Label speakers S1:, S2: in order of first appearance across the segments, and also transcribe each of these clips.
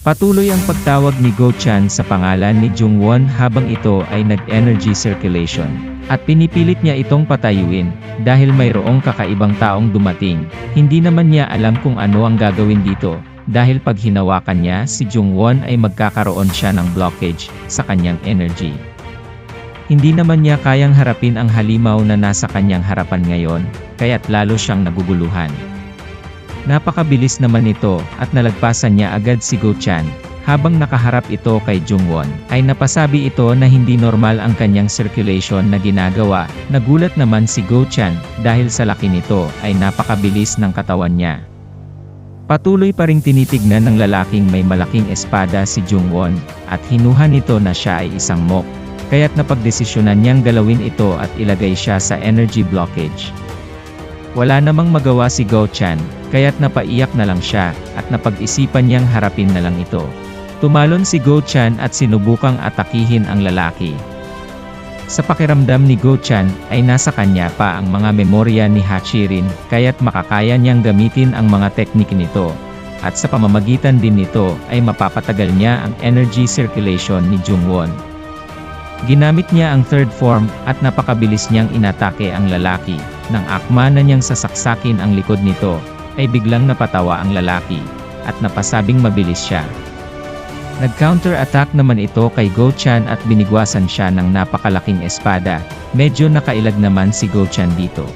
S1: Patuloy ang pagtawag ni Go Chan sa pangalan ni Jungwon habang ito ay nag-energy circulation. At pinipilit niya itong patayuin, dahil mayroong kakaibang taong dumating. Hindi naman niya alam kung ano ang gagawin dito, dahil pag hinawakan niya si Jungwon ay magkakaroon siya ng blockage sa kanyang energy. Hindi naman niya kayang harapin ang halimaw na nasa kanyang harapan ngayon, kaya't lalo siyang naguguluhan. Napakabilis naman ito, at nalagpasan niya agad si Go Chan. Habang nakaharap ito kay Jungwon, ay napasabi ito na hindi normal ang kanyang circulation na ginagawa. Nagulat naman si Go Chan, dahil sa laki nito, ay napakabilis ng katawan niya. Patuloy pa ring tinitignan ng lalaking may malaking espada si Jungwon, at hinuha nito na siya ay isang mock. Kaya't napagdesisyonan niyang galawin ito at ilagay siya sa energy blockage. Wala namang magawa si Go Chan, kaya't napaiyak na lang siya, at napag-isipan niyang harapin na lang ito. Tumalon si Go Chan at sinubukang atakihin ang lalaki. Sa pakiramdam ni Go Chan, ay nasa kanya pa ang mga memorya ni Hachirin, kaya't makakaya niyang gamitin ang mga teknik nito. At sa pamamagitan din nito, ay mapapatagal niya ang energy circulation ni Jungwon. Ginamit niya ang third form, at napakabilis niyang inatake ang lalaki. Nang akma na niyang sasaksakin ang likod nito, ay biglang napatawa ang lalaki, at napasabing mabilis siya. Nag-counter-attack naman ito kay Go Chan at binigwasan siya ng napakalaking espada. Medyo nakailag naman si Go Chan dito.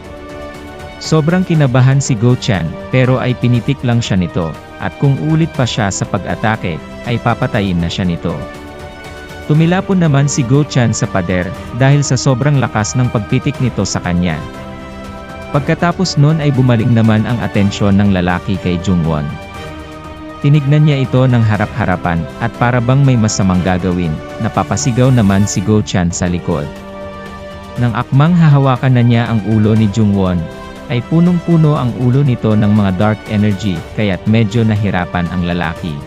S1: Sobrang kinabahan si Go Chan, pero ay pinitik lang siya nito, at kung ulit pa siya sa pag-atake, ay papatayin na siya nito. Tumilapon naman si Go Chan sa pader, dahil sa sobrang lakas ng pagpitik nito sa kanya. Pagkatapos nun ay bumalik naman ang atensyon ng lalaki kay Jungwon. Tinignan niya ito ng harap-harapan, at para bang may masamang gagawin, napapasigaw naman si Go Chan sa likod. Nang akmang hahawakan na niya ang ulo ni Jungwon, ay punong-puno ang ulo nito ng mga dark energy, kaya't medyo nahirapan ang lalaki.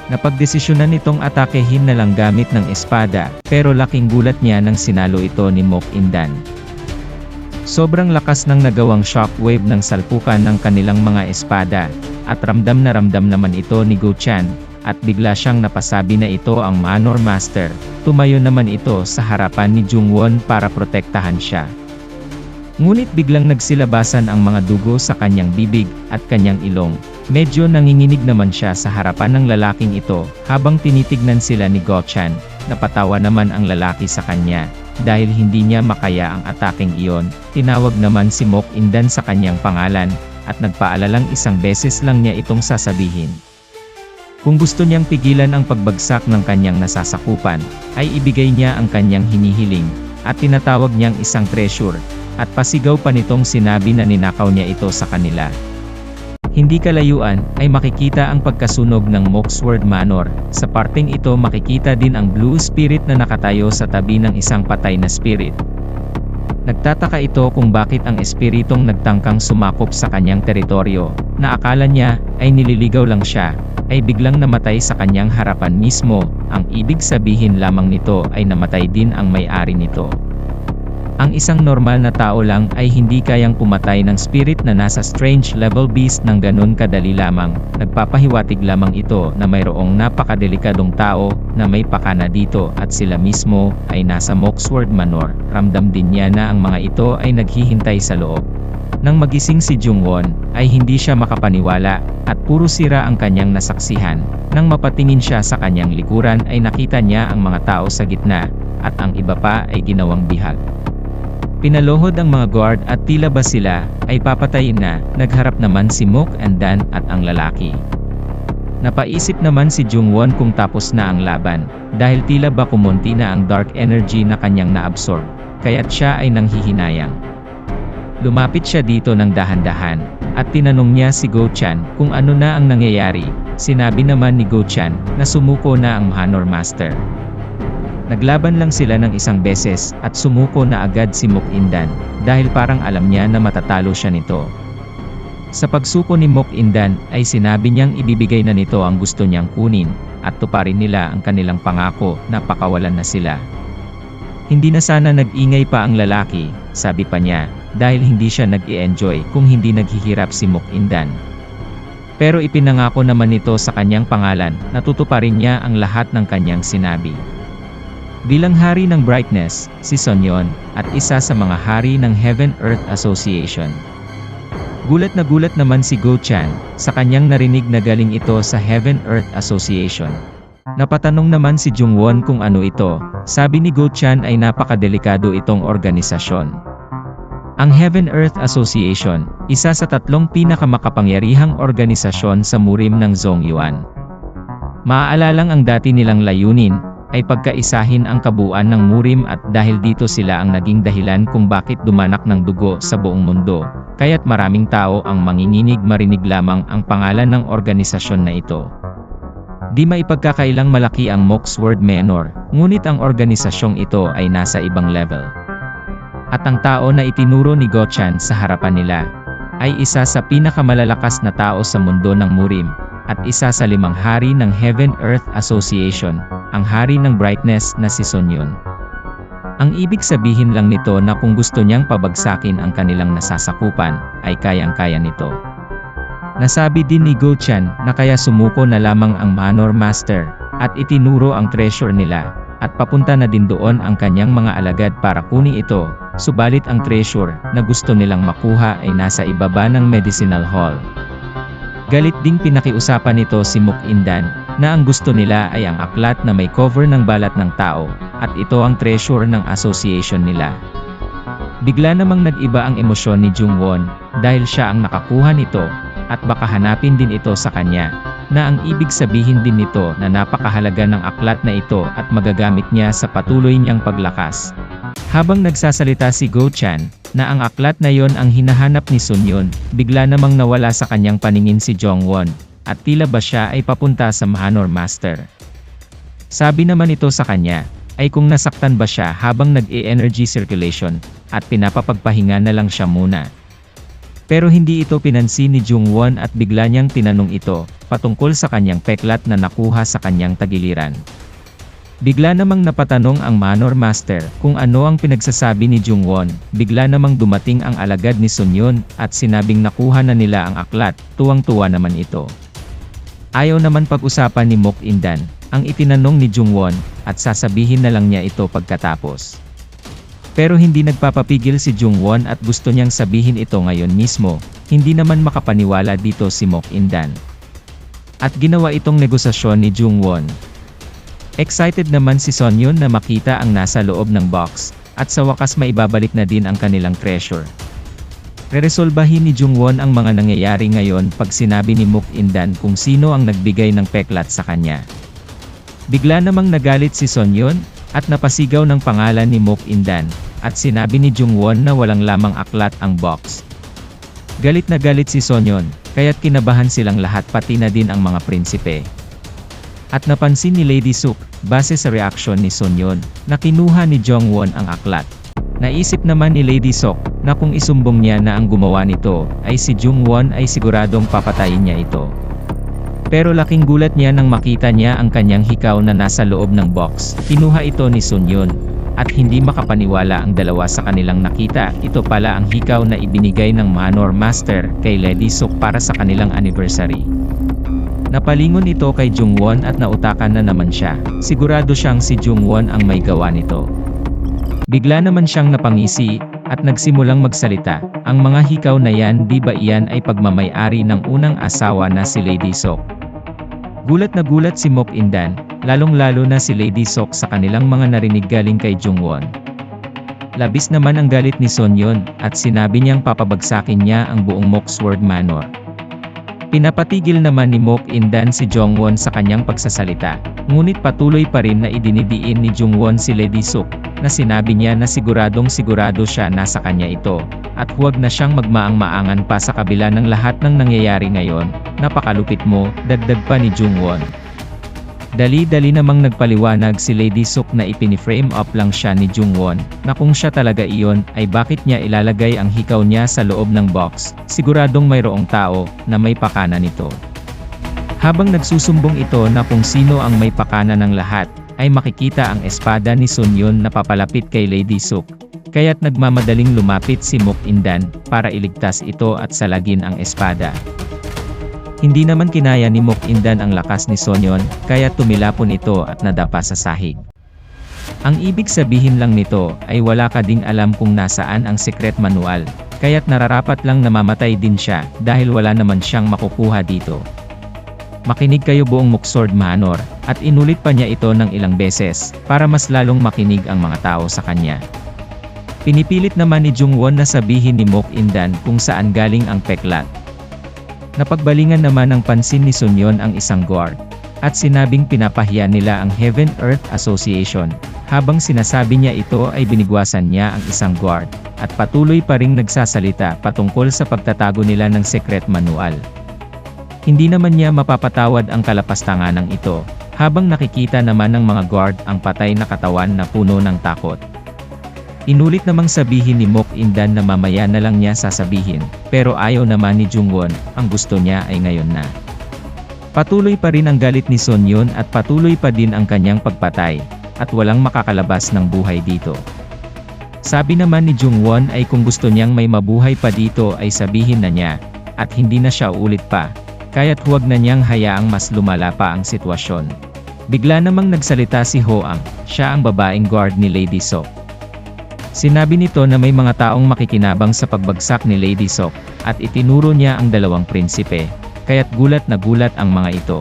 S1: Napagdesisyonan nitong atakehin na lang gamit ng espada, pero laking gulat niya nang sinalo ito ni Mock Indan. Sobrang lakas ng nagawang shockwave ng salpukan ng kanilang mga espada, at ramdam na ramdam naman ito ni Go Chan, at bigla siyang napasabi na ito ang Manor Master. Tumayo naman ito sa harapan ni Jungwon para protektahan siya. Ngunit biglang nagsilabasan ang mga dugo sa kanyang bibig at kanyang ilong. Medyo nanginginig naman siya sa harapan ng lalaking ito, habang tinitignan sila ni Go Chan. Napatawa naman ang lalaki sa kanya. Dahil hindi niya makaya ang ataking iyon, tinawag naman si Mock Indan sa kanyang pangalan, at nagpaalalang isang beses lang niya itong sasabihin. Kung gusto niyang pigilan ang pagbagsak ng kanyang nasasakupan, ay ibigay niya ang kanyang hinihiling, at tinatawag niyang isang treasure, at pasigaw pa nitong sinabi na ninakaw niya ito sa kanila. Hindi kalayuan, ay makikita ang pagkasunog ng Mocksword Manor. Sa parteng ito makikita din ang Blue Spirit na nakatayo sa tabi ng isang patay na spirit. Nagtataka ito kung bakit ang espiritong nagtangkang sumakop sa kanyang teritoryo, na akala niya ay nililigaw lang siya, ay biglang namatay sa kanyang harapan mismo. Ang ibig sabihin lamang nito ay namatay din ang may-ari nito. Ang isang normal na tao lang ay hindi kayang pumatay ng spirit na nasa strange level beast ng ganun kadali lamang. Nagpapahiwatig lamang ito na mayroong napakadelikadong tao na may pakana dito, at sila mismo ay nasa Mocksword Manor. Ramdam din niya na ang mga ito ay naghihintay sa loob. Nang magising si Jungwon, ay hindi siya makapaniwala, at puro sira ang kanyang nasaksihan. Nang mapatingin siya sa kanyang likuran ay nakita niya ang mga tao sa gitna, at ang iba pa ay ginawang bihag. Pinalohod ang mga guard at tila ba sila ay papatayin na. Nagharap naman si Mock Indan at ang lalaki. Napaisip naman si Jungwon kung tapos na ang laban, dahil tila ba kumonti na ang dark energy na kanyang naabsorb, kaya't siya ay nanghihinayang. Lumapit siya dito ng dahan-dahan, at tinanong niya si Go Chan kung ano na ang nangyayari. Sinabi naman ni Go Chan na sumuko na ang Manor Master. Naglaban lang sila ng isang beses, at sumuko na agad si Mock Indan, dahil parang alam niya na matatalo siya nito. Sa pagsuko ni Mock Indan, ay sinabi niyang ibibigay na nito ang gusto niyang kunin, at tuparin nila ang kanilang pangako na pakawalan na sila. Hindi na sana nag-ingay pa ang lalaki, sabi pa niya, dahil hindi siya nag-i-enjoy kung hindi naghihirap si Mock Indan. Pero ipinangako naman nito sa kanyang pangalan na tutuparin niya ang lahat ng kanyang sinabi. Bilang hari ng Brightness, si Sonyon, at isa sa mga hari ng Heaven-Earth Association. Gulat naman si Go Chan sa kanyang narinig na galing ito sa Heaven-Earth Association. Napatanong naman si Jungwon kung ano ito. Sabi ni Go Chan ay napakadelikado itong organisasyon. Ang Heaven-Earth Association, isa sa 3 pinakamakapangyarihang organisasyon sa murim ng Zongyuan. Maaalalang ang dati nilang layunin ay pagkaisahin ang kabuuan ng murim at dahil dito sila ang naging dahilan kung bakit dumanak ng dugo sa buong mundo, kaya't maraming tao ang manginginig marinig lamang ang pangalan ng organisasyon na ito. Di maipagkakailang malaki ang Moxword Manor, ngunit ang organisasyong ito ay nasa ibang level. At ang tao na itinuro ni Go Chan sa harapan nila, ay isa sa pinakamalalakas na tao sa mundo ng murim, at isa sa 5 hari ng Heaven-Earth Association, ang hari ng Brightness na si Sonyon. Ang ibig sabihin lang nito na kung gusto niyang pabagsakin ang kanilang nasasakupan, ay kayang-kaya nito. Nasabi din ni Go Chan na kaya sumuko na lamang ang Manor Master, at itinuro ang treasure nila, at papunta na din doon ang kanyang mga alagad para kunin ito, subalit ang treasure na gusto nilang makuha ay nasa ibaba ng Medicinal Hall. Galit ding pinakiusapan nito si Mook Indan, na ang gusto nila ay ang aklat na may cover ng balat ng tao, at ito ang treasure ng association nila. Bigla namang nag-iba ang emosyon ni Jungwon, dahil siya ang nakakuha nito, at baka hanapin din ito sa kanya, na ang ibig sabihin din nito na napakahalaga ng aklat na ito at magagamit niya sa patuloy niyang paglakas. Habang nagsasalita si Go Chan, na ang aklat na yon ang hinahanap ni Sonyon, bigla namang nawala sa kanyang paningin si Jungwon, at tila ba siya ay papunta sa Manor Master. Sabi naman ito sa kanya, ay kung nasaktan ba siya habang nag-e-energy circulation, at pinapapagpahinga na lang siya muna. Pero hindi ito pinansin ni Jungwon at bigla niyang tinanong ito, patungkol sa kanyang peklat na nakuha sa kanyang tagiliran. Bigla namang napatanong ang Manor Master kung ano ang pinagsasabi ni Jungwon, bigla namang dumating ang alagad ni Sonyon at sinabing nakuha na nila ang aklat, tuwang-tuwa naman ito. Ayaw naman pag-usapan ni Mook Indan ang itinanong ni Jungwon at sasabihin na lang niya ito pagkatapos. Pero hindi nagpapapigil si Jungwon at gusto niyang sabihin ito ngayon mismo, hindi naman makapaniwala dito si Mook Indan. At ginawa itong negosasyon ni Jungwon. Excited naman si Sonyon na makita ang nasa loob ng box, at sa wakas maibabalik na din ang kanilang treasure. Reresolbahin ni Jungwon ang mga nangyayari ngayon pag sinabi ni Mook Indan kung sino ang nagbigay ng peklat sa kanya. Bigla namang nagalit si Sonyon, at napasigaw ng pangalan ni Mook Indan, at sinabi ni Jungwon na walang lamang aklat ang box. Galit na galit si Sonyon, kaya't kinabahan silang lahat pati na din ang mga prinsipe. At napansin ni Lady Suk, base sa reaksyon ni Sonyon, na kinuha ni Jungwon ang aklat. Naisip naman ni Lady Sok, na kung isumbong niya na ang gumawa nito, ay si Jungwon ay siguradong papatayin niya ito. Pero laking gulat niya nang makita niya ang kanyang hikaw na nasa loob ng box. Kinuha ito ni Sonyon, at hindi makapaniwala ang dalawa sa kanilang nakita. Ito pala ang hikaw na ibinigay ng Manor Master kay Lady Sok para sa kanilang anniversary. Napalingon ito kay Jungwon at nautakan na naman siya. Sigurado siyang si Jungwon ang may gawa nito. Bigla naman siyang napangisi, at nagsimulang magsalita. Ang mga hikaw na yan, di ba iyan ay pagmamay-ari ng unang asawa na si Lady Sok? Gulat na gulat si Mook Indan, lalong-lalo na si Lady Sok sa kanilang mga narinig galing kay Jungwon. Labis naman ang galit ni Sonyon, at sinabi niyang papabagsakin niya ang buong Moxword Manor. Pinapatigil naman ni Mook Indan si Jungwon sa kanyang pagsasalita, ngunit patuloy pa rin na idinidiin ni Jungwon si Lady Suk, na sinabi niya na siguradong sigurado siya nasa kanya ito, at huwag na siyang magmaang-maangan pa sa kabila ng lahat ng nangyayari ngayon. Napakalupit mo, dagdag pa ni Jungwon. Dali-dali namang nagpaliwanag si Lady Suk na ipiniframe up lang siya ni Jungwon, na kung siya talaga iyon, ay bakit niya ilalagay ang hikaw niya sa loob ng box, siguradong mayroong tao, na may pakana nito. Habang nagsusumbong ito na kung sino ang may pakana ng lahat, ay makikita ang espada ni Sonyon na papalapit kay Lady Suk, kaya't nagmamadaling lumapit si Mook Indan, para iligtas ito at salagin ang espada. Hindi naman kinaya ni Mook Indan ang lakas ni Sonyon, kaya tumilapon ito at nadapa sa sahig. Ang ibig sabihin lang nito ay wala ka ding alam kung nasaan ang secret manual, kaya't nararapat lang namamatay din siya dahil wala naman siyang makukuha dito. Makinig kayo buong Muksword Manor, at inulit pa niya ito ng ilang beses, para mas lalong makinig ang mga tao sa kanya. Pinipilit naman ni Jungwon na sabihin ni Mook Indan kung saan galing ang peklat. Napagbalingan naman ng pansin ni Sonyon ang isang guard, at sinabing pinapahiya nila ang Heaven-Earth Association, habang sinasabi niya ito ay binigwasan niya ang isang guard, at patuloy pa ring nagsasalita patungkol sa pagtatago nila ng secret manual. Hindi naman niya mapapatawad ang kalapastanganang ito, habang nakikita naman ng mga guard ang patay na katawan na puno ng takot. Inulit namang sabihin ni Mook Indan na mamaya na lang niya sasabihin, pero ayaw naman ni Jungwon, ang gusto niya ay ngayon na. Patuloy pa rin ang galit ni Sonyon at patuloy pa din ang kanyang pagpatay, at walang makakalabas ng buhay dito. Sabi naman ni Jungwon ay kung gusto niyang may mabuhay pa dito ay sabihin na niya, at hindi na siya uulit pa. Kaya't huwag na niyang hayaang mas lumala pa ang sitwasyon. Bigla namang nagsalita si Hoang, siya ang babaeng guard ni Lady Sok. Sinabi nito na may mga taong makikinabang sa pagbagsak ni Lady Sok, at itinuro niya ang dalawang prinsipe, kaya't gulat na gulat ang mga ito.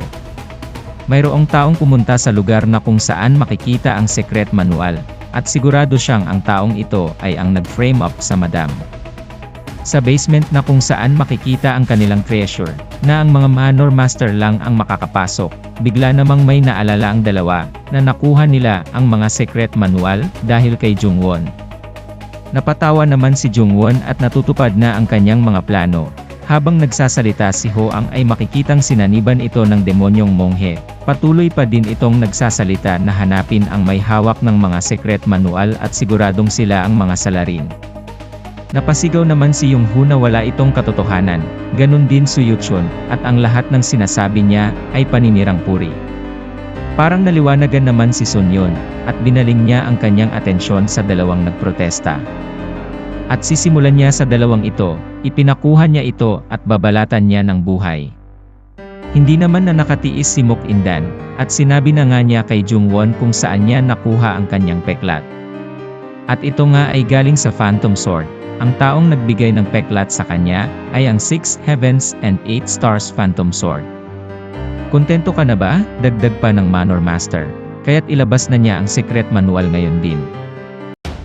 S1: Mayroong taong pumunta sa lugar na kung saan makikita ang secret manual, at sigurado siyang ang taong ito ay ang nag-frame up sa Madam. Sa basement na kung saan makikita ang kanilang treasure, na ang mga Manor Master lang ang makakapasok, bigla namang may naalala ang dalawa, na nakuha nila ang mga secret manual, dahil kay Jungwon. Napatawa naman si Jungwon at natutupad na ang kanyang mga plano. Habang nagsasalita si Hoang ay makikitang sinaniban ito ng demonyong monghe, patuloy pa din itong nagsasalita na hanapin ang may hawak ng mga secret manual at siguradong sila ang mga salarin. Napasigaw naman si Yonghu na wala itong katotohanan, ganun din Su Yuchun, at ang lahat ng sinasabi niya ay paninirang puri. Parang naliwanagan naman si Sonyon, at binaling niya ang kanyang atensyon sa dalawang nagprotesta. At sisimulan niya sa dalawang ito, ipinakuha niya ito at babalatan niya ng buhay. Hindi naman na nakatiis si Mook Indan, at sinabi na nga niya kay Jungwon kung saan niya nakuha ang kanyang peklat. At ito nga ay galing sa Phantom Sword. Ang taong nagbigay ng peklat sa kanya, ay ang 6 Heavens and 8 Stars Phantom Sword. Kontento ka na ba? Dagdag pa ng Manor Master. Kaya't ilabas na niya ang secret manual ngayon din.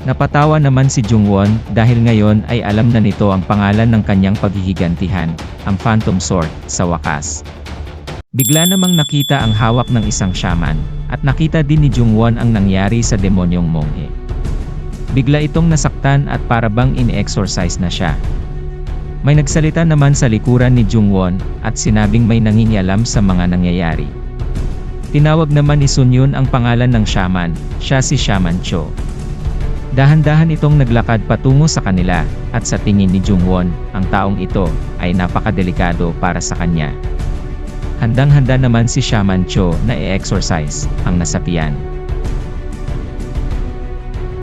S1: Napatawa naman si Jungwon, dahil ngayon ay alam na nito ang pangalan ng kanyang paghihigantihan, ang Phantom Sword, sa wakas. Bigla namang nakita ang hawak ng isang shaman, at nakita din ni Jungwon ang nangyari sa demonyong monghe. Bigla itong nasaktan at parabang in-exorcise na siya. May nagsalita naman sa likuran ni Jungwon, at sinabing may nangingialam sa mga nangyayari. Tinawag naman ni Sonyon ang pangalan ng shaman, siya si Shaman Cho. Dahan-dahan itong naglakad patungo sa kanila, at sa tingin ni Jungwon, ang taong ito ay napakadelikado para sa kanya. Handang-handa naman si Shaman Cho na i-exorcise ang nasapian.